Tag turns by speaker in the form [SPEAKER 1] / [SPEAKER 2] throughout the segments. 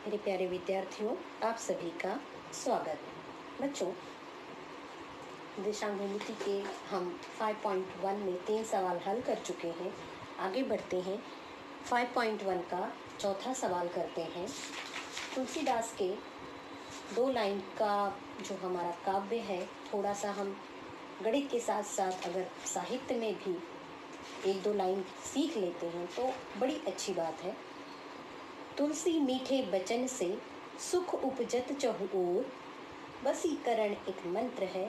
[SPEAKER 1] मेरे प्यारे विद्यार्थियों, आप सभी का स्वागत। बच्चों, दिशांक भूमिति के हम 5.1 में 3 सवाल हल कर चुके हैं। आगे बढ़ते हैं, 5.1 का चौथा सवाल करते हैं। तुलसीदास के 2 लाइन का जो हमारा काव्य है, थोड़ा सा हम गणित के साथ साथ अगर साहित्य में भी 1-2 लाइन सीख लेते हैं तो बड़ी अच्छी बात है। तुलसी मीठे बचन से सुख उपजत चहु ओर, वसीकरण एक मंत्र है,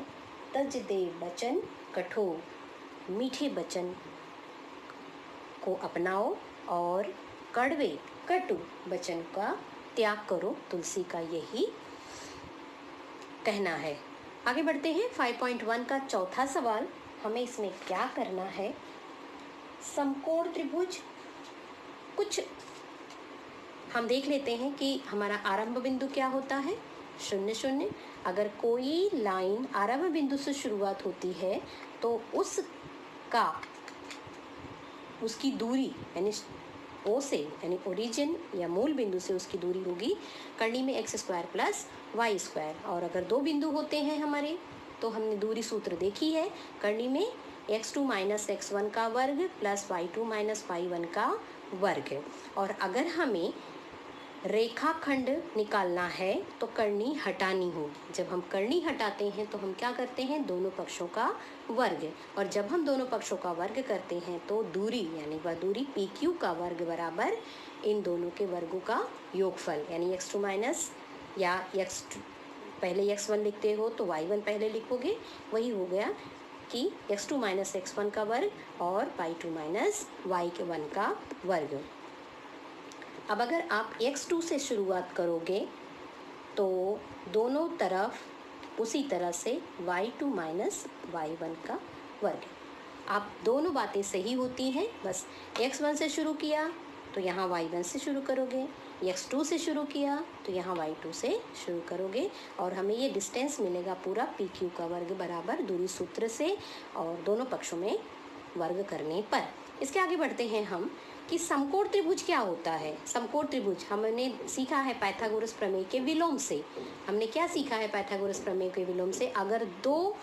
[SPEAKER 1] तज दे बचन कठोर। मीठे बचन को अपनाओ और कड़वे कटु वचन का त्याग करो, तुलसी का यही कहना है। आगे बढ़ते हैं, 5.1 का चौथा सवाल। हमें इसमें क्या करना है? समकोण त्रिभुज, कुछ हम देख लेते हैं कि हमारा आरंभ बिंदु क्या होता है, 0 0। अगर कोई लाइन आरंभ बिंदु से शुरुआत होती है तो उसकी दूरी यानी ओ से यानी ओरिजिन या मूल बिंदु से उसकी दूरी होगी कर्णी में x² प्लस y²। और अगर 2 बिंदु होते हैं हमारे, तो हमने दूरी सूत्र देखी है, कर्णी में x2 माइनस x1 का वर्ग प्लस y2 माइनस y1 का वर्ग। और अगर हमें रेखाखंड निकालना है तो कर्णी हटानी होगी। जब हम कर्णी हटाते हैं तो हम क्या करते हैं, दोनों पक्षों का वर्ग। और जब हम दोनों पक्षों का वर्ग करते हैं तो दूरी यानी वह दूरी PQ का वर्ग बराबर इन दोनों के वर्गों का योगफल, यानी x2 माइनस या x2 पहले x1 लिखते हो तो y1 पहले लिखोगे, वही हो गया कि x2 माइनस x1 का वर्ग और y2 माइनस y1 का वर्ग। अब अगर आप x2 से शुरुआत करोगे तो दोनों तरफ उसी तरह से y2 माइनस y1 का वर्ग। आप दोनों बातें सही होती हैं, बस x1 से शुरू किया तो यहाँ y1 से शुरू करोगे, x2 से शुरू किया तो यहाँ y2 से शुरू करोगे, और हमें ये डिस्टेंस मिलेगा पूरा PQ का वर्ग बराबर दूरी सूत्र से और दोनों पक्षों में वर्ग करने पर। इसके आगे बढ़ते हैं हम कि समकोण त्रिभुज क्या होता है। समकोण त्रिभुज हमने सीखा है पाइथागोरस प्रमेय के विलोम से। हमने क्या सीखा है पाइथागोरस प्रमेय के विलोम से? अगर दो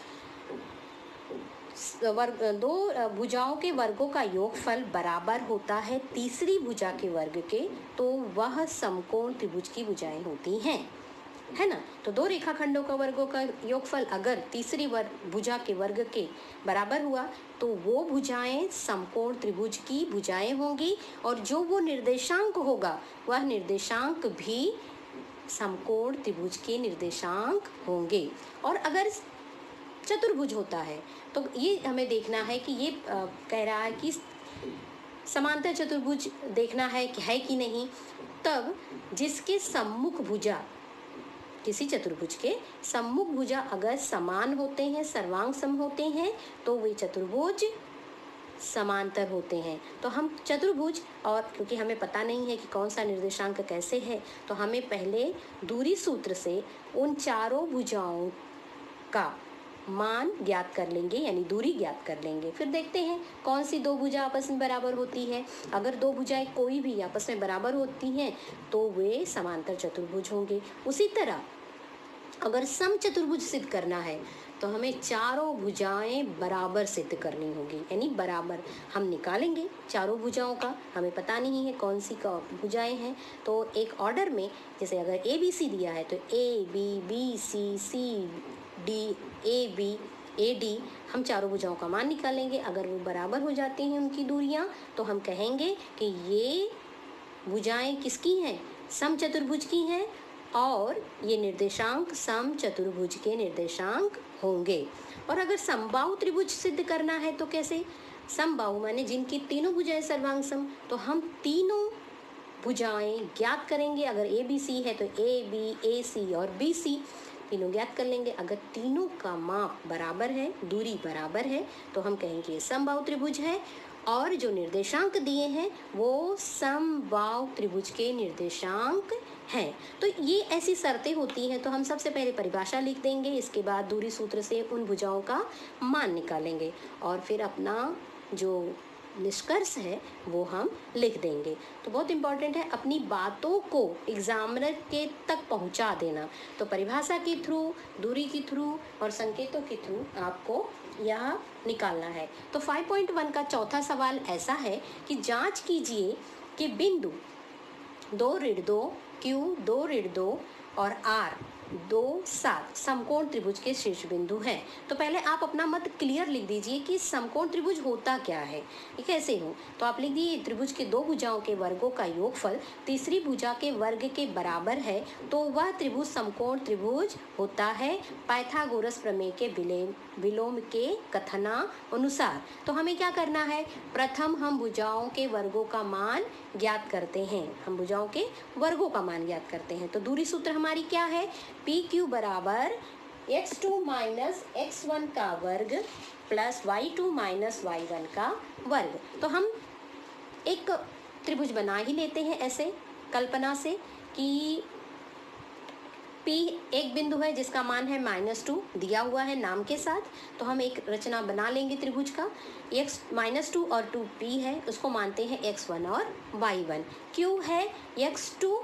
[SPEAKER 1] भुजाओं के वर्गों का योगफल बराबर होता है तीसरी भुजा के वर्ग के, तो वह समकोण त्रिभुज की भुजाएं होती हैं, है ना। तो 2 रेखाखंडों का वर्गों का योगफल अगर तीसरी भुजा के वर्ग के बराबर हुआ तो वो भुजाएं समकोण त्रिभुज की भुजाएं होंगी, और जो वो निर्देशांक होगा वह निर्देशांक भी समकोण त्रिभुज के निर्देशांक होंगे। और अगर चतुर्भुज होता है तो ये हमें देखना है कि ये कह रहा है कि समांतर चतुर्भुज देखना है कि नहीं। तब जिसके सम्मुख भुजा, किसी चतुर्भुज के सम्मुख भुजा अगर समान होते हैं, सर्वांग सम होते हैं, तो वे चतुर्भुज समांतर होते हैं। तो हम चतुर्भुज, और क्योंकि हमें पता नहीं है कि कौन सा निर्देशांक कैसे है, तो हमें पहले दूरी सूत्र से उन चारों भुजाओं का मान ज्ञात कर लेंगे, यानी दूरी ज्ञात कर लेंगे। फिर देखते हैं कौन सी 2 भुजा आपस में बराबर होती है। अगर 2 भुजाएं कोई भी आपस में बराबर होती हैं तो वे समांतर चतुर्भुज होंगे। उसी तरह अगर सम चतुर्भुज सिद्ध करना है तो हमें चारों भुजाएं बराबर सिद्ध करनी होगी, यानी बराबर हम निकालेंगे चारों भुजाओं का। हमें पता नहीं है कौन सी भुजाएं हैं, तो एक ऑर्डर में, जैसे अगर ABC दिया है तो AB, BC, CD, AB, AD, हम चारों भुजाओं का मान निकालेंगे। अगर वो बराबर हो जाती हैं उनकी दूरियां, तो हम कहेंगे कि ये भुजाएं किसकी हैं, सम चतुर्भुज की हैं, और ये निर्देशांक सम चतुर्भुज के निर्देशांक होंगे। और अगर समबाहु त्रिभुज सिद्ध करना है तो कैसे? समबाहु माने जिनकी तीनों भुजाएं सर्वांग सम, तो हम तीनों भुजाएं ज्ञात करेंगे। अगर ABC है तो AB, AC और BC तीनों ज्ञात कर लेंगे। अगर तीनों का माप बराबर है, दूरी बराबर है, तो हम कहेंगे ये समबाहु त्रिभुज है, और जो निर्देशांक दिए हैं वो समबाहु त्रिभुज के निर्देशांक हैं। तो ये ऐसी शर्तें होती हैं। तो हम सबसे पहले परिभाषा लिख देंगे, इसके बाद दूरी सूत्र से उन भुजाओं का मान निकालेंगे, और फिर अपना जो निष्कर्ष है वो हम लिख देंगे। तो बहुत इंपॉर्टेंट है अपनी बातों को एग्जामिनर के तक पहुंचा देना। तो परिभाषा के थ्रू, दूरी के थ्रू और संकेतों के थ्रू आपको यह निकालना है। तो 5.1 का चौथा सवाल ऐसा है कि जांच कीजिए कि बिंदु 2-2, Q 2-2 और R 2-7 समकोण त्रिभुज के शीर्ष बिंदु हैं। तो पहले आप अपना मत क्लियर लिख दीजिए कि समकोण त्रिभुज होता क्या है, ये कैसे हो। तो आप लिख दिए त्रिभुज के दो भुजाओं के वर्गों का योगफल तीसरी भुजा के वर्ग के बराबर है तो वह त्रिभुज समकोण त्रिभुज होता है पाइथागोरस प्रमेय के विलोम के कथनानुसार। तो हमें क्या करना है, प्रथम हम भुजाओं के वर्गों का मान ज्ञात करते हैं। हम भुजाओं के वर्गों का मान ज्ञात करते हैं। तो दूरी सूत्र हमारी क्या है, PQ बराबर x2 माइनस x1 का वर्ग प्लस y2 माइनस y1 का वर्ग। तो हम एक त्रिभुज बना ही लेते हैं ऐसे कल्पना से कि P एक बिंदु है जिसका मान है -2 दिया हुआ है नाम के साथ। तो हम एक रचना बना लेंगे त्रिभुज का। x -2 और 2P है, उसको मानते हैं x1 और y1। Q है x2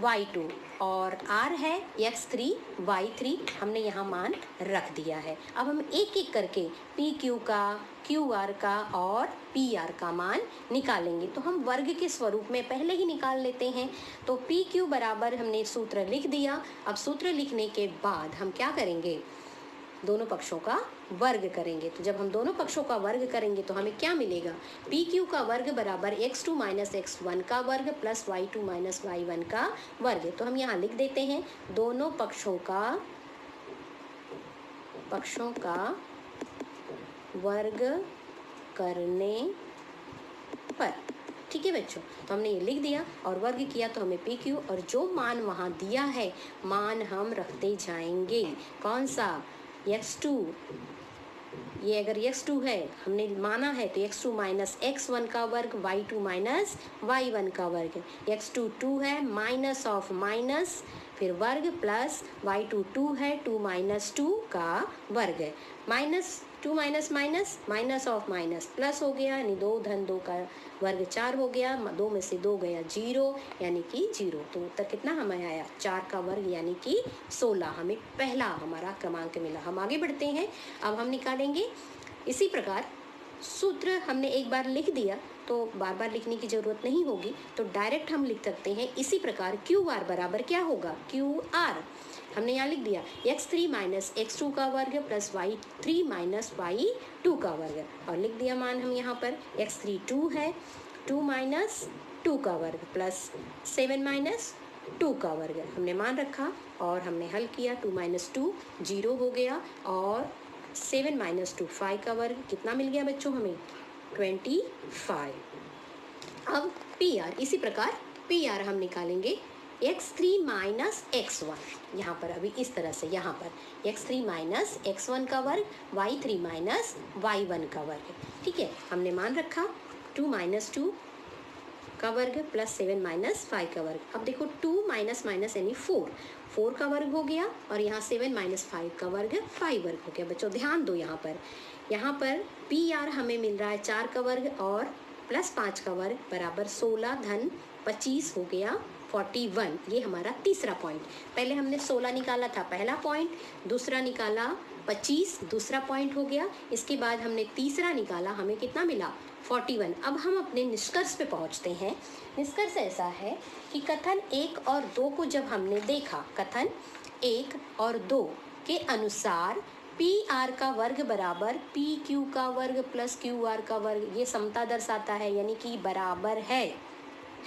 [SPEAKER 1] y2 और R है x3 y3। हमने यहाँ मान रख दिया है। अब हम एक एक करके PQ का, QR का और PR का मान निकालेंगे। तो हम वर्ग के स्वरूप में पहले ही निकाल लेते हैं। तो PQ बराबर हमने सूत्र लिख दिया। अब सूत्र लिखने के बाद हम क्या करेंगे, दोनों पक्षों का वर्ग करेंगे। तो जब हम दोनों पक्षों का वर्ग करेंगे तो हमें क्या मिलेगा, PQ का वर्ग बराबर x2 माइनस x1 का वर्ग प्लस y2 माइनस y1 का वर्ग। तो हम यहाँ लिख देते हैं दोनों पक्षों का वर्ग करने पर। ठीक है बच्चों, तो हमने ये लिख दिया और वर्ग किया तो हमें PQ और जो मान वहाँ दिया है मान हम रखते जाएंगे। कौन सा, x2, ये अगर x2 है हमने माना है तो x2 माइनस x1 का वर्ग y2 माइनस y1 का वर्ग। x2 2 है, माइनस ऑफ माइनस फिर वर्ग प्लस y2 2 है, 2 माइनस 2 का वर्ग है। Minus 2 minus minus, minus of minus plus हो गया, यानी 2 धन 2 का वर्ग 4 हो गया। 2 में से 2 गया 0, यानी कि 0। तो उत्तर कितना हमें आया, 4 का वर्ग यानी कि 16। हमें पहला हमारा क्रमांक मिला। हम आगे बढ़ते हैं। अब हम निकालेंगे इसी प्रकार सूत्र हमने एक बार लिख दिया तो बार बार लिखने की ज़रूरत नहीं होगी। तो डायरेक्ट हम लिख सकते हैं इसी प्रकार QR बराबर क्या होगा, QR हमने यहाँ लिख दिया x3 माइनस x2 का वर्ग प्लस y3 माइनस y2 का वर्ग और लिख दिया मान हम यहाँ पर x3 2 है, 2 माइनस 2 का वर्ग प्लस 7 माइनस 2 का वर्ग हमने मान रखा और हमने हल किया। 2 माइनस 2 0 हो गया और 7 माइनस 2 5 का वर्ग कितना मिल गया बच्चों हमें, 25। अब PR इसी प्रकार PR हम निकालेंगे x3 माइनस x1। यहाँ पर अभी इस तरह से, यहाँ पर x3 माइनस x1 का वर्ग y3 माइनस y1 का वर्ग। ठीक है, हमने मान रखा 2 माइनस 2 का वर्ग प्लस 7 माइनस 5 का वर्ग। अब देखो 2 माइनस माइनस यानी 4 का वर्ग हो गया और यहाँ 7 माइनस 5 का वर्ग 5 वर्ग हो गया। बच्चों ध्यान दो, यहाँ पर PR हमें मिल रहा है 4 का वर्ग और प्लस 5 का वर्ग बराबर 16 धन 25 हो गया 41। ये हमारा तीसरा पॉइंट। पहले हमने 16 निकाला था पहला पॉइंट, दूसरा निकाला 25 दूसरा पॉइंट हो गया। इसके बाद हमने तीसरा निकाला, हमें कितना मिला, 41। अब हम अपने निष्कर्ष पे पहुंचते हैं। निष्कर्ष ऐसा है कि कथन 1 और 2 को जब हमने देखा, कथन 1 और 2 के अनुसार PR का वर्ग बराबर PQ का वर्ग प्लस QR का वर्ग, ये समता दर्शाता है यानी कि बराबर है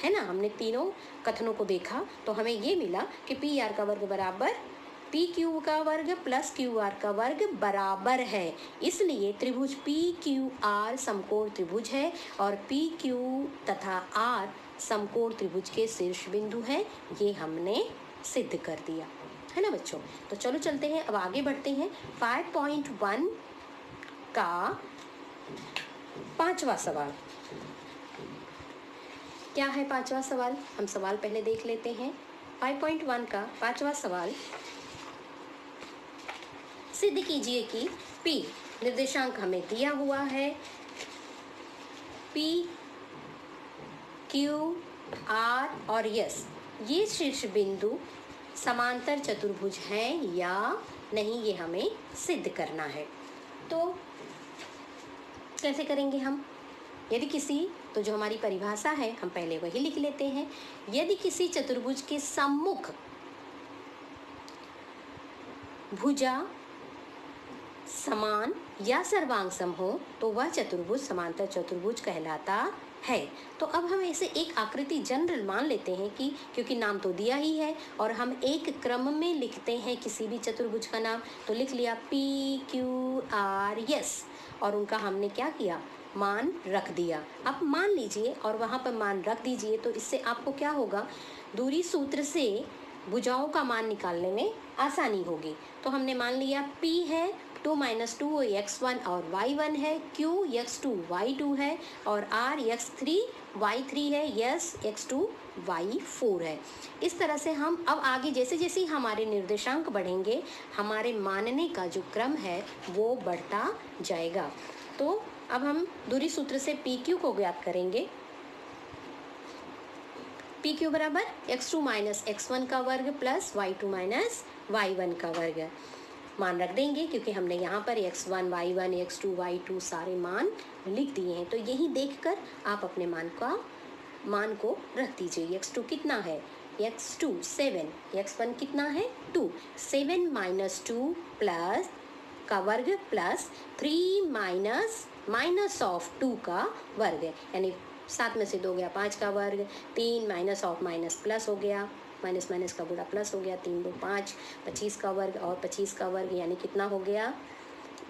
[SPEAKER 1] ना। हमने तीनों कथनों को देखा तो हमें ये मिला कि PR का वर्ग बराबर PQ का वर्ग प्लस QR का वर्ग बराबर है। इसलिए त्रिभुज PQR समकोण त्रिभुज है और PQ तथा R समकोण त्रिभुज के शीर्ष बिंदु है। ये हमने सिद्ध कर दिया, है ना बच्चों। तो चलो चलते हैं, अब आगे बढ़ते हैं। 5.1 का पांचवा सवाल क्या है। पांचवा सवाल, हम सवाल पहले देख लेते हैं। 5.1 का पांचवा सवाल, सिद्ध कीजिए कि P निर्देशांक हमें दिया हुआ है P, Q, R और S ये शीर्ष बिंदु समांतर चतुर्भुज हैं या नहीं, ये हमें सिद्ध करना है। तो कैसे करेंगे हम? यदि किसी, तो जो हमारी परिभाषा है हम पहले वही लिख लेते हैं। यदि किसी चतुर्भुज के सम्मुख भुजा समान या सर्वांग सम हो तो वह चतुर्भुज समांतर चतुर्भुज कहलाता है। तो अब हम ऐसे एक आकृति जनरल मान लेते हैं कि क्योंकि नाम तो दिया ही है और हम एक क्रम में लिखते हैं किसी भी चतुर्भुज का नाम, तो लिख लिया P, Q, R, S और उनका हमने क्या किया, मान रख दिया। अब मान लीजिए और वहाँ पर मान रख दीजिए, तो इससे आपको क्या होगा, दूरी सूत्र से भुजाओं का मान निकालने में आसानी होगी। तो हमने मान लिया P है 2 - 2 x1 और y1 है, Q x2 y2 है और R x3 y3 है, S x2 y4 है। इस तरह से हम अब आगे जैसे जैसे हमारे निर्देशांक बढ़ेंगे हमारे मानने का जो क्रम है वो बढ़ता जाएगा। तो अब हम दूरी सूत्र से PQ को ज्ञात करेंगे। PQ बराबर x2 - x1 का वर्ग प्लस y2 - y1 का वर्ग। मान रख देंगे क्योंकि हमने यहाँ पर x1, y1, x2, y2 सारे मान लिख दिए हैं। तो यही देखकर आप अपने मान को रख दीजिए। x2 कितना है, x2 7, x1 कितना है 2, 7 - 2 प्लस का वर्ग प्लस 3 माइनस ऑफ 2 का वर्ग, यानी 7 में से 2 गया 5 का वर्ग, 3 माइनस ऑफ माइनस प्लस हो गया, माइनस माइनस का बुरा प्लस हो गया, 3 2 5, 25 का वर्ग और 25 का वर्ग यानी कितना हो गया,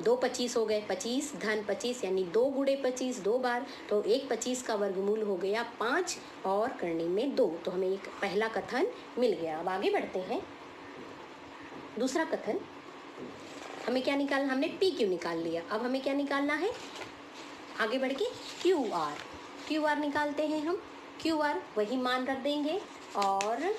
[SPEAKER 1] 2 25 हो गए, 25 धन 25 यानी 2 गुणे 25 2 बार, तो एक 25 का वर्गमूल हो गया 5 और करनी में 2। तो हमें एक पहला कथन मिल गया। अब आगे बढ़ते हैं। दूसरा कथन हमें क्या निकालना, हमने PQ निकाल लिया। अब हमें क्या निकालना है, आगे बढ़ के QR निकालते हैं हम। QR वही मान रख देंगे और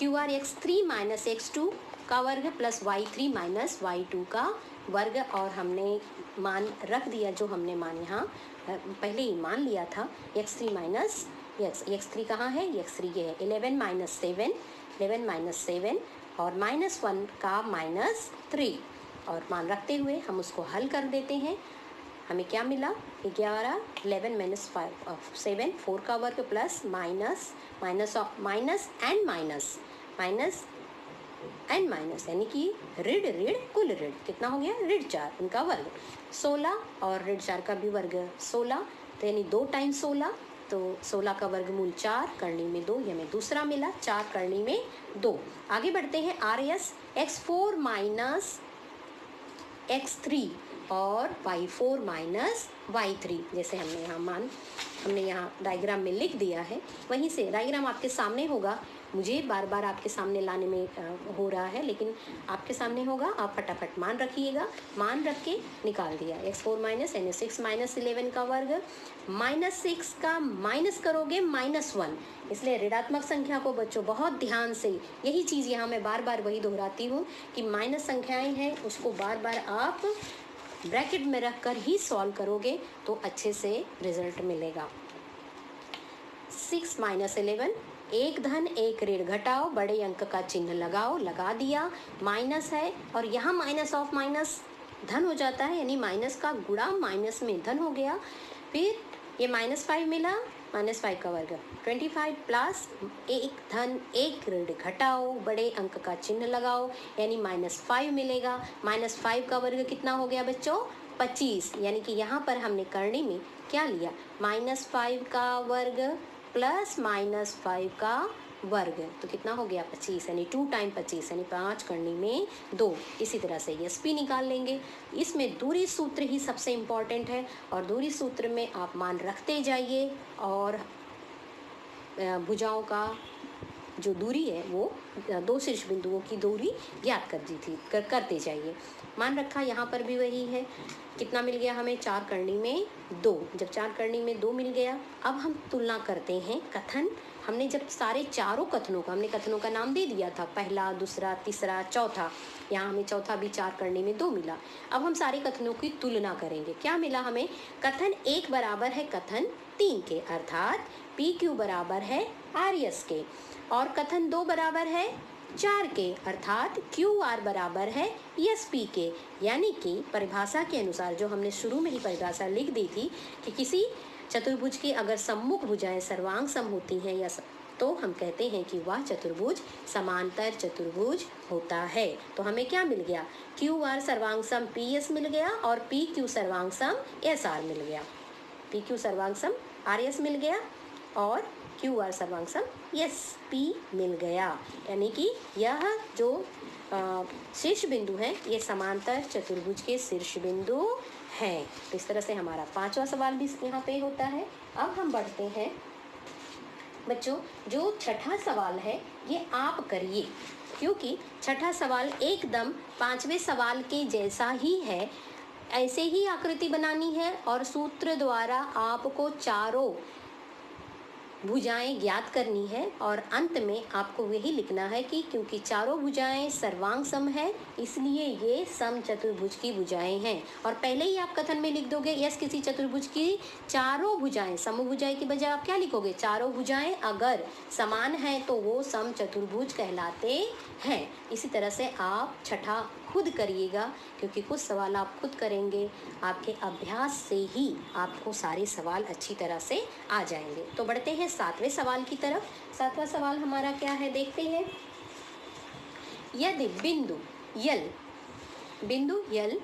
[SPEAKER 1] QR x3 - x2 का वर्ग प्लस y3 - y2 का वर्ग और हमने मान रख दिया जो हमने मान यहाँ पहले ही मान लिया था, x3 कहाँ है, x3 ये है 11 - 7 और -1 का -3 और मान रखते हुए हम उसको हल कर देते हैं। हमें क्या मिला, 11 11 - 5 7 4 का वर्ग प्लस माइनस यानी कि ऋण कुल ऋण कितना हो गया, ऋण 4 उनका वर्ग 16 और ऋण 4 का भी वर्ग 16, तो यानी 2 टाइम्स 16, तो 16 का वर्गमूल 4 करनी में 2, ये हमें दूसरा मिला 4 करनी में 2। आगे बढ़ते हैं। RS x4 - x3 और y4 - y3 जैसे हमने यहाँ डायग्राम में लिख दिया है, वहीं से डायग्राम आपके सामने होगा। मुझे बार बार आपके सामने लाने में हो रहा है, लेकिन आपके सामने होगा, आप फटाफट मान रखिएगा। मान रख के निकाल दिया, x4 - यानी 6 - 11 का वर्ग, -6 का माइनस करोगे -1, इसलिए ऋणात्मक संख्या को बच्चों बहुत ध्यान से, यही चीज़ यहाँ मैं बार बार वही दोहराती हूँ कि माइनस संख्याएं हैं उसको बार बार आप ब्रैकेट में रख कर ही सॉल्व करोगे तो अच्छे से रिजल्ट मिलेगा। 6 - 11, एक धन एक ऋण घटाओ, बड़े अंक का चिन्ह लगाओ, लगा दिया, माइनस है और यहाँ माइनस ऑफ माइनस धन हो जाता है, यानी माइनस का गुणा माइनस में धन हो गया। फिर ये -5 मिला, -5 का वर्ग 25 प्लस एक धन एक ऋण घटाओ, बड़े अंक का चिन्ह लगाओ, यानी -5 मिलेगा। -5 का वर्ग कितना हो गया बच्चों, 25, यानी कि यहाँ पर हमने करनी में क्या लिया, -5 का वर्ग प्लस -5 का वर्ग, तो कितना हो गया 25, यानी 2 टाइम 25 यानी 5 करनी में 2। इसी तरह से SP निकाल लेंगे। इसमें दूरी सूत्र ही सबसे इम्पॉर्टेंट है और दूरी सूत्र में आप मान रखते जाइए और भुजाओं का जो दूरी है वो दो शीर्ष बिंदुओं की दूरी ज्ञात कर दी थी, करते जाइए। मान रखा यहाँ पर भी वही है। कितना मिल गया हमें? 4 करनी में 2। जब 4 करनी में 2 मिल गया, अब हम तुलना करते हैं कथन। हमने जब सारे चारों कथनों का, हमने कथनों का नाम दे दिया था, पहला, दूसरा, तीसरा, चौथा। यहाँ हमें चौथा भी 4 करने में 2 मिला। अब हम सारे कथनों की तुलना करेंगे। क्या मिला हमें? कथन 1 बराबर है कथन 3 के, अर्थात PQ बराबर है RS के, और कथन 2 बराबर है 4 के, अर्थात QR बराबर है SP के। यानी कि परिभाषा के अनुसार, जो हमने शुरू में ही परिभाषा लिख दी थी कि किसी चतुर्भुज की अगर सम्मुख भुजाएं सर्वांग सम होती हैं या तो हम कहते हैं कि वह चतुर्भुज समांतर चतुर्भुज होता है। तो हमें क्या मिल गया? QR सर्वांग सम PS मिल गया और PQ सर्वांग सम SR मिल गया। PQ सर्वांग सम RS मिल गया और QR सर्वांग सम SP मिल गया। यानी कि यह जो शीर्ष बिंदु है, ये समांतर चतुर्भुज के शीर्ष बिंदु हैं। तो इस तरह से हमारा 5वां सवाल भी यहाँ पे होता है। अब हम बढ़ते हैं बच्चों, जो छठा सवाल है ये आप करिए, क्योंकि छठा सवाल एकदम 5वें सवाल के जैसा ही है। ऐसे ही आकृति बनानी है और सूत्र द्वारा आपको चारों भुजाएं ज्ञात करनी है, और अंत में आपको यही लिखना है कि क्योंकि चारों भुजाएं सर्वांग सम है, इसलिए ये सम चतुर्भुज की भुजाएं हैं। और पहले ही आप कथन में लिख दोगे यस किसी चतुर्भुज की चारों भुजाएं, समभुजाएं की बजाय आप क्या लिखोगे? चारों भुजाएं अगर समान हैं तो वो सम चतुर्भुज कहलाते हैं। इसी तरह से आप छठा खुद करिएगा, क्योंकि कुछ सवाल आप खुद करेंगे, आपके अभ्यास से ही आपको सारे सवाल अच्छी तरह से आ जाएंगे। तो बढ़ते हैं 7वें सवाल की तरफ। 7वां सवाल हमारा क्या है, देखते हैं। यदि बिंदु यल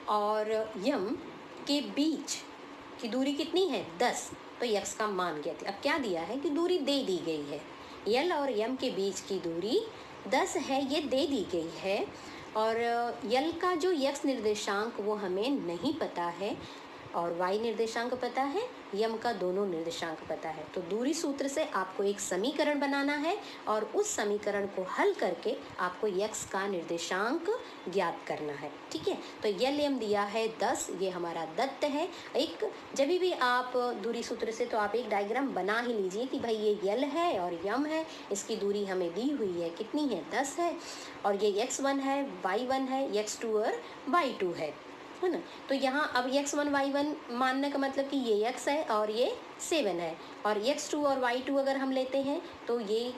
[SPEAKER 1] और यम के बीच की दूरी कितनी है? 10, तो यक्स का मान ज्ञात। अब क्या दिया है कि दूरी दे दी गई है, यल और यम के बीच की दूरी 10 है, ये दे दी गई है। और यल का जो यक्स निर्देशांक वो हमें नहीं पता है, और वाई निर्देशांक पता है, यम का दोनों निर्देशांक पता है। तो दूरी सूत्र से आपको एक समीकरण बनाना है और उस समीकरण को हल करके आपको यक्स का निर्देशांक ज्ञात करना है। ठीक है, तो यल यम दिया है 10, ये हमारा दत्त है। एक जब भी आप दूरी सूत्र से तो आप एक डायग्राम बना ही लीजिए कि भाई ये यल है और यम है, इसकी दूरी हमें दी हुई है, कितनी है? 10 है, और ये x1 है, y1 है, x2 और y2 है ना। तो यहाँ अब x1 y1 मानने का मतलब कि ये x है और ये 7 है, और x2 और y2 अगर हम लेते हैं तो ये,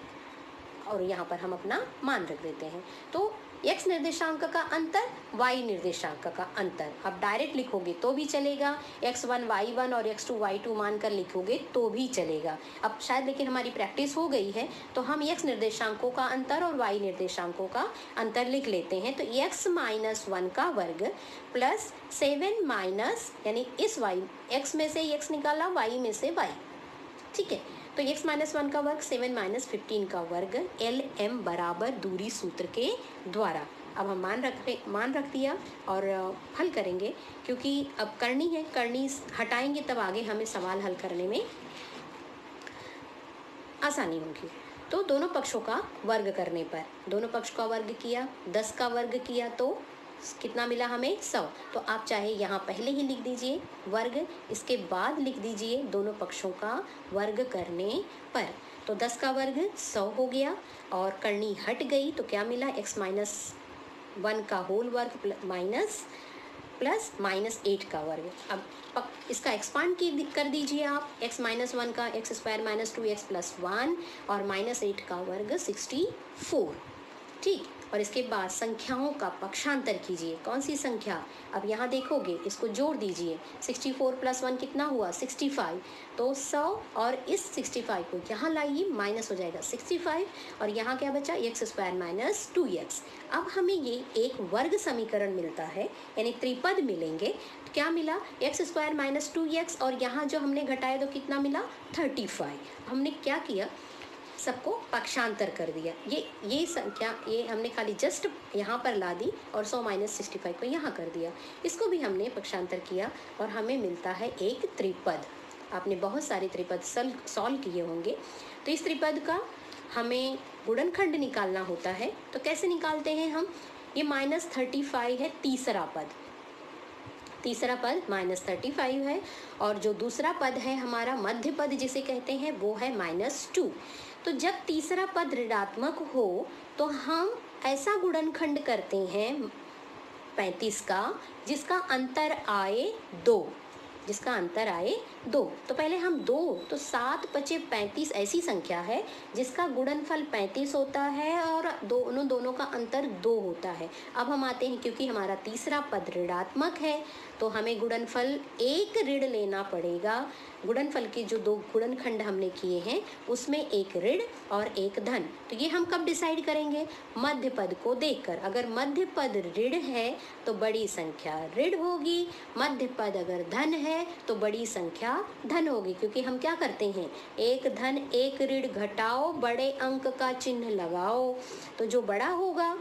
[SPEAKER 1] और यहाँ पर हम अपना मान रख देते हैं। तो x निर्देशांक का अंतर, y निर्देशांक का अंतर। अब डायरेक्ट लिखोगे तो भी चलेगा, x1 y1 और x2 y2 मानकर लिखोगे तो भी चलेगा। अब शायद लेकिन हमारी प्रैक्टिस हो गई है तो हम x निर्देशांकों का अंतर और y निर्देशांकों का अंतर लिख लेते हैं। तो x-1 का वर्ग प्लस 7 माइनस, यानी इस y, x में से x निकाला, y में से y। ठीक है, तो x-1 का वर्ग 7 माइनस 15 का वर्ग LM बराबर दूरी सूत्र के द्वारा। अब हम मान रख दिया और हल करेंगे, क्योंकि अब करनी हटाएंगे तब आगे हमें सवाल हल करने में आसानी होगी। तो दोनों पक्षों का वर्ग करने पर, दोनों पक्ष का वर्ग किया, 10 का वर्ग किया तो कितना मिला हमें? 100। तो आप चाहे यहाँ पहले ही लिख दीजिए वर्ग, इसके बाद लिख दीजिए दोनों पक्षों का वर्ग करने पर। तो 10 का वर्ग 100 हो गया और करनी हट गई तो क्या मिला? x-1 का होल वर्ग प्लस -8 का वर्ग। अब इसका एक्सपांड कर दीजिए आप, x-1 का x² - 2x + 1 और -8 का वर्ग 64। ठीक, और इसके बाद संख्याओं का पक्षांतर कीजिए। कौन सी संख्या? अब यहाँ देखोगे, इसको जोड़ दीजिए। 64 + 1 कितना हुआ? 65। तो 100 और इस 65 को यहाँ लाइए, माइनस हो जाएगा 65, और यहाँ क्या बचा? x² - 2x। अब हमें ये एक वर्ग समीकरण मिलता है, यानी त्रिपद मिलेंगे। तो क्या मिला? x² - 2x, और यहाँ जो हमने घटाया तो कितना मिला? 35। हमने क्या किया? सबको पक्षांतर कर दिया। ये संख्या, ये हमने खाली जस्ट यहाँ पर ला दी और 100 - 65 को यहाँ कर दिया। इसको भी हमने पक्षांतर किया और हमें मिलता है एक त्रिपद। आपने बहुत सारे त्रिपद सॉल्व किए होंगे। तो इस त्रिपद का हमें गुणनखंड निकालना होता है तो कैसे निकालते हैं हम? ये -35 है तीसरा पद, -35 है, और जो दूसरा पद है हमारा मध्य पद जिसे कहते हैं वो है -2। तो जब तीसरा पद ऋणात्मक हो तो हम ऐसा गुणनखंड करते हैं 35 का जिसका अंतर आए 2, तो पहले हम 2, तो 7 × 35 ऐसी संख्या है जिसका गुणनफल 35 होता है और दोनों का अंतर 2 होता है। अब हम आते हैं, क्योंकि हमारा तीसरा पद ऋणात्मक है तो हमें गुणनफल 1 ऋण लेना पड़ेगा। गुणनफल के जो 2 गुणनखंड हमने किए हैं उसमें एक ऋण और एक धन। तो ये हम कब डिसाइड करेंगे? मध्य पद को देखकर। अगर मध्य पद ऋण है तो बड़ी संख्या ऋण होगी, मध्य पद अगर धन है तो बड़ी संख्या धन होगी, क्योंकि हम क्या करते हैं, एक धन एक ऋण घटाओ, बड़े अंक का चिन्ह लगाओ। तो जो बड़ा होगा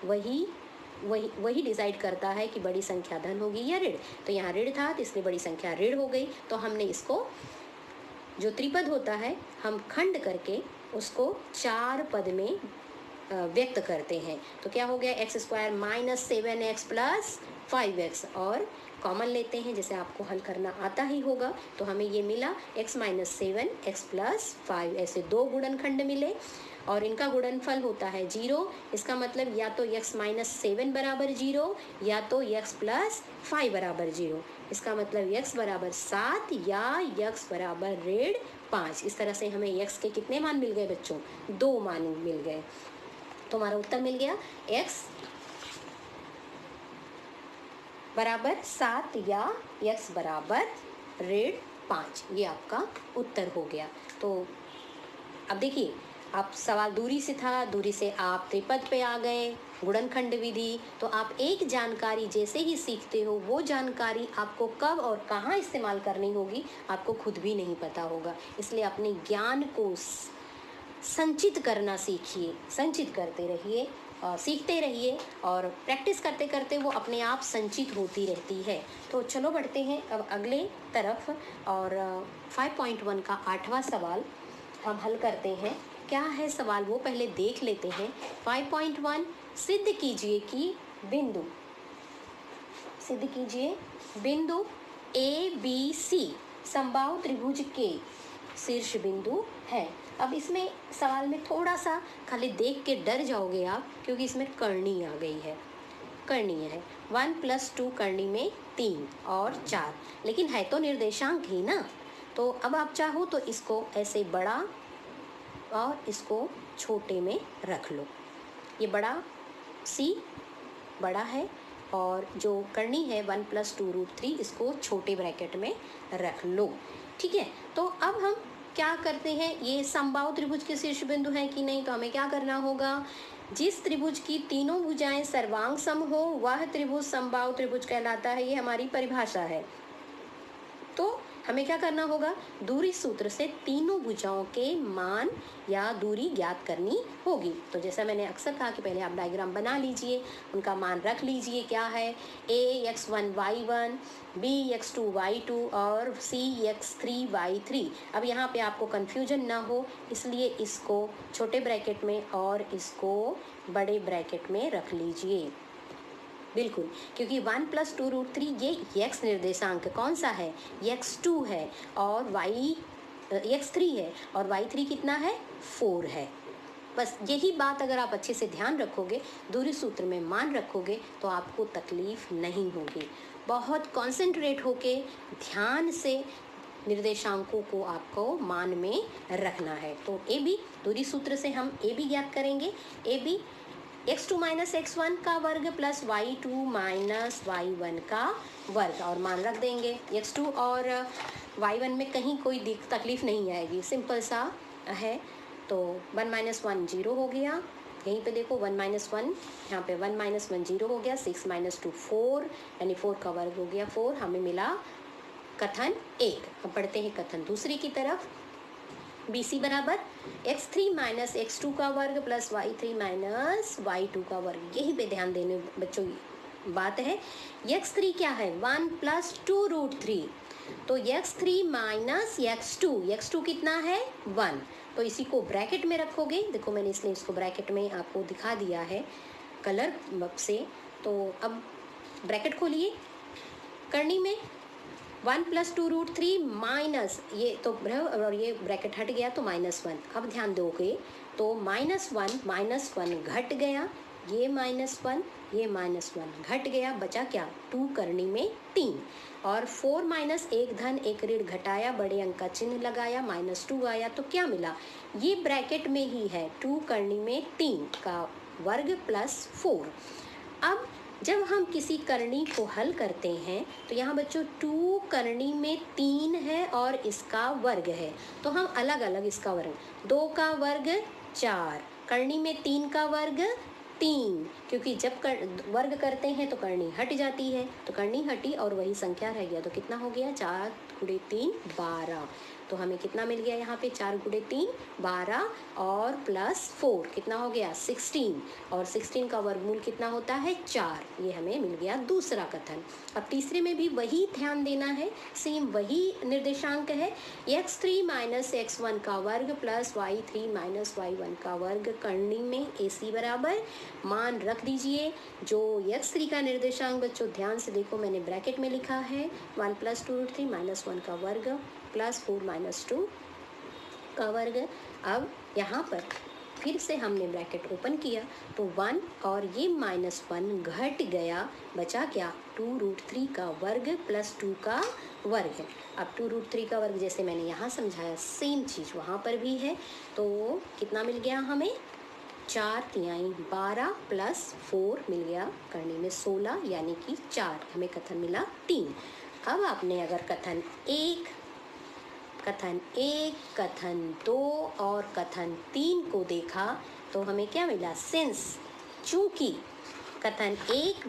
[SPEAKER 1] वही डिसाइड करता है कि बड़ी संख्या धन होगी या ऋण। तो यहाँ ऋण था तो इसलिए बड़ी संख्या ऋण हो गई। तो हमने इसको, जो त्रिपद होता है, हम खंड करके उसको 4 पद में व्यक्त करते हैं। तो क्या हो गया? x² - 7x + 5x, और कॉमन लेते हैं जैसे आपको हल करना आता ही होगा। तो हमें ये मिला x - 7 x + 5, ऐसे 2 गुणनखंड मिले और इनका गुणनफल होता है 0। इसका मतलब या तो x - 7 बराबर 0 या तो x + 5 बराबर 0। इसका मतलब x बराबर 7 या x बराबर ऋण 5। इस तरह से हमें x के कितने मान मिल गए बच्चों? 2 मान मिल गए। तो हमारा उत्तर मिल गया x बराबर 7 या x बराबर ऋण 5। ये आपका उत्तर हो गया। तो अब देखिए, आप सवाल दूरी से था, दूरी से आप त्रिपद पे आ गए, गुणनखंड विधि। तो आप एक जानकारी जैसे ही सीखते हो वो जानकारी आपको कब और कहाँ इस्तेमाल करनी होगी आपको खुद भी नहीं पता होगा। इसलिए अपने ज्ञान को संचित करना सीखिए, संचित करते रहिए, सीखते रहिए और प्रैक्टिस करते करते वो अपने आप संचित होती रहती है। तो चलो बढ़ते हैं अब अगले तरफ, और 5.1 का 8वां सवाल हम हल करते हैं। क्या है सवाल वो पहले देख लेते हैं। 5.1, सिद्ध कीजिए कि बिंदु ABC समबाहु त्रिभुज के शीर्ष बिंदु है। अब इसमें सवाल में थोड़ा सा खाली देख के डर जाओगे आप, क्योंकि इसमें करनी आ गई है, करणीय है। 1 + 2 करनी में 3 और 4, लेकिन है तो निर्देशांक ही ना। तो अब आप चाहो तो इसको ऐसे बड़ा और इसको छोटे में रख लो। ये बड़ा C बड़ा है और जो करनी है 1 + 2√3 इसको छोटे ब्रैकेट में रख लो। ठीक है, तो अब हम क्या करते हैं, ये समबाहु त्रिभुज के शीर्ष बिंदु है कि नहीं। तो हमें क्या करना होगा, जिस त्रिभुज की तीनों भुजाएं सर्वांग सम हो वह त्रिभुज समबाहु त्रिभुज कहलाता है। ये हमारी परिभाषा है। तो हमें क्या करना होगा, दूरी सूत्र से तीनों भुजाओं के मान या दूरी ज्ञात करनी होगी। तो जैसा मैंने अक्सर कहा कि पहले आप डायग्राम बना लीजिए, उनका मान रख लीजिए। क्या है, a x1 y1, b x2 y2 और c x3 y3। अब यहाँ पे आपको कन्फ्यूजन ना हो इसलिए इसको छोटे ब्रैकेट में और इसको बड़े ब्रैकेट में रख लीजिए। बिल्कुल, क्योंकि 1 + 2√3 ये x निर्देशांक कौन सा है, x2 है और x3 है और y3 कितना है, 4 है। बस यही बात अगर आप अच्छे से ध्यान रखोगे, दूरी सूत्र में मान रखोगे तो आपको तकलीफ नहीं होगी। बहुत कॉन्सेंट्रेट होके ध्यान से निर्देशांकों को आपको मान में रखना है। तो ए बी, दूरी सूत्र से हम ए बी ज्ञात करेंगे। ए बी x2 - x1 का वर्ग प्लस y2 - y1 का वर्ग, और मान रख देंगे। x2 और y1 में कहीं कोई तकलीफ नहीं आएगी, सिंपल सा है। तो 1 - 1 0 हो गया, यहीं पे देखो 1 - 1, यहाँ पे 1 - 1 0 हो गया। 6 - 2 4, यानी 4 का वर्ग हो गया 4। हमें मिला कथन 1। अब बढ़ते हैं कथन दूसरी की तरफ। BC बराबर x3 - x2 का वर्ग प्लस y3 - y2 का वर्ग। यही पे ध्यान देने बच्चों बात है। x3 क्या है, 1 + 2√3। तो x3 माइनस x2 कितना है 1, तो इसी को ब्रैकेट में रखोगे। देखो मैंने इसलिए इसको ब्रैकेट में आपको दिखा दिया है कलर से। तो अब ब्रैकेट खोलिए करनी में 1 + 2√3 माइनस ये तो और ये ब्रैकेट हट गया तो -1। अब ध्यान दोगे तो -1 घट गया, ये -1 ये -1 घट गया, बचा क्या 2 करनी में 3 और 4 - 1 धन 1 ऋण घटाया, बड़े अंक का चिन्ह लगाया, -2 आया तो क्या मिला, ये ब्रैकेट में ही है 2 करनी में 3 का वर्ग प्लस 4। अब जब हम किसी करनी को हल करते हैं तो यहाँ बच्चों 2 करनी में 3 है और इसका वर्ग है, तो हम अलग अलग इसका वर्ग 2 का वर्ग 4, करनी में 3 का वर्ग 3, क्योंकि जब वर्ग करते हैं तो करनी हट जाती है, तो करनी हटी और वही संख्या रह गया, तो कितना हो गया 4 × 3 12। तो हमें कितना मिल गया यहाँ पे 4 × 3 12 और +4 कितना हो गया 16 और 16 का वर्गमूल कितना होता है 4। ये हमें मिल गया दूसरा कथन। अब तीसरे में भी वही ध्यान देना है, सेम वही निर्देशांक है, x3 - x1 का वर्ग प्लस y3 - y1 का वर्ग करनी में AC बराबर मान रख दीजिए। जो x3 का निर्देशांक बच्चों ध्यान से देखो मैंने ब्रैकेट में लिखा है 1 + 2√3 -1 का वर्ग प्लस 4 - 2 का वर्ग। अब यहाँ पर फिर से हमने ब्रैकेट ओपन किया तो 1 और ये -1 घट गया, बचा क्या 2√3 का वर्ग प्लस 2 का वर्ग। अब 2√3 का वर्ग जैसे मैंने यहाँ समझाया सेम चीज़ वहाँ पर भी है, तो कितना मिल गया हमें 4 × 3 12 प्लस 4 मिल गया करने में 16, यानी कि 4 हमें कथन मिला 3। अब आपने अगर कथन 1, कथन 2 और कथन 3 को देखा तो हमें क्या मिला, सिंस चूंकि कथन 1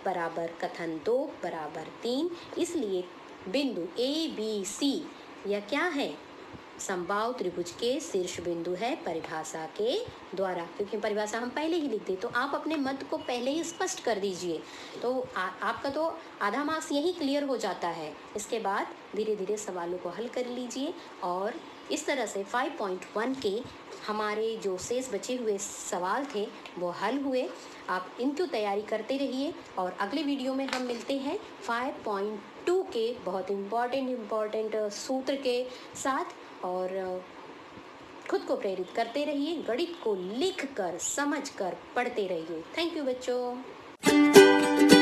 [SPEAKER 1] बराबर कथन 2 बराबर 3, इसलिए बिंदु ABC यह क्या है समबाहु त्रिभुज के शीर्ष बिंदु है परिभाषा के द्वारा, क्योंकि परिभाषा हम पहले ही लिख दी, तो आप अपने मत को पहले ही स्पष्ट कर दीजिए, तो आपका तो आधा मार्क्स यही क्लियर हो जाता है। इसके बाद धीरे धीरे सवालों को हल कर लीजिए और इस तरह से 5.1 के हमारे जो शेष बचे हुए सवाल थे वो हल हुए। आप इनकी तैयारी करते रहिए और अगले वीडियो में हम मिलते हैं 5.2 के बहुत इम्पॉर्टेंट सूत्र के साथ, और खुद को प्रेरित करते रहिए, गणित को लिख कर समझ कर पढ़ते रहिए। थैंक यू बच्चों।